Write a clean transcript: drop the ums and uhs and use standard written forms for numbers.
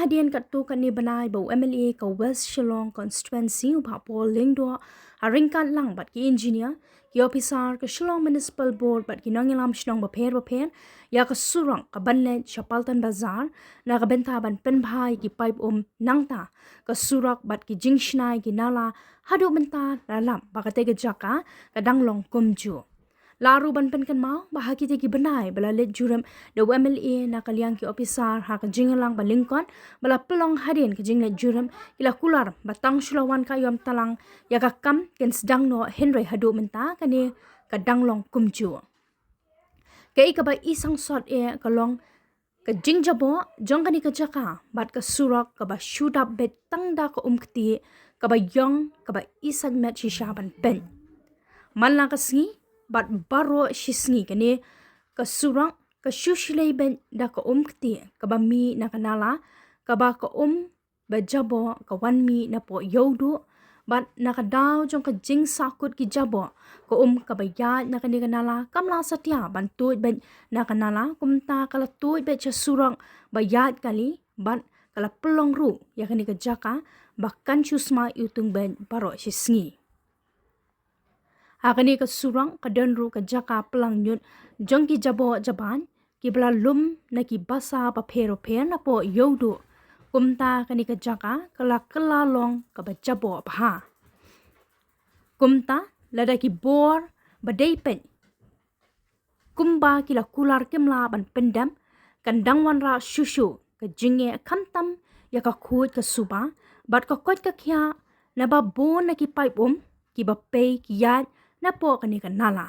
hadian kat tu kat ni banai bau MLA ka West Shillong constituency uba polling do haringkat lang bat ki engineer ki officer ka Shillong Municipal Board bat ki nangilam shnong ba pher ya ka surok ka banle cha Paltan Bazar na ka benta ban pen bhai ki pipe nangta ka surok bat ki jingshnai ki nala hadu benta dalam bakate ka jaka ka danglong kumju laru ban pen kan mau bahagi te ki benai bala let juram de MLA na kaliang ki officer ha ka jingalang ba lingkon bala pelong hadin ka jing let juram ila kular batang shulawan ka yom talang ya ka kam ken sedang no henry hadu menta kani ka danglong kumju kai ka ba isang sot e ka long ka jing jaboh jong kani ka jaka bat ka surok ka ba shoot up bet tang da ka umktieh ka ba yong ka ba isad met shisha ban pen manlang ka sngi bat baroh sngi kani ka surok ka shushilei ben da ka umktieh ka ba mi na kanala ka ba ka ba jaboh ka wan mi na po yodu bat na ka daw jong ka jing sakut ki jaboh ka ka ba ya na kani kanala kamla satya ban tuit ben na kanala kumta kala tuit bet cha surok ba ya kali bat kala pelong ru ya kani ka jaka bakkan chusma yutung ben baroh sngi Akani ka surang ka denru ka jaka pelang nyut jong ki jaboh jaban ki bala lum na ki basa pa phero phen na po yodu kumta kani ka jaka kala long ka ba jaboh bha kumta lada ki bor badai pen kumba ki la kular kimla ban pendam kan dangwan ra shushu ka jinge khamtam ya ka khut ka suba bat ka kot ka khya na ba bon na ki pipe ki ba pe ki yat na po kani ka nala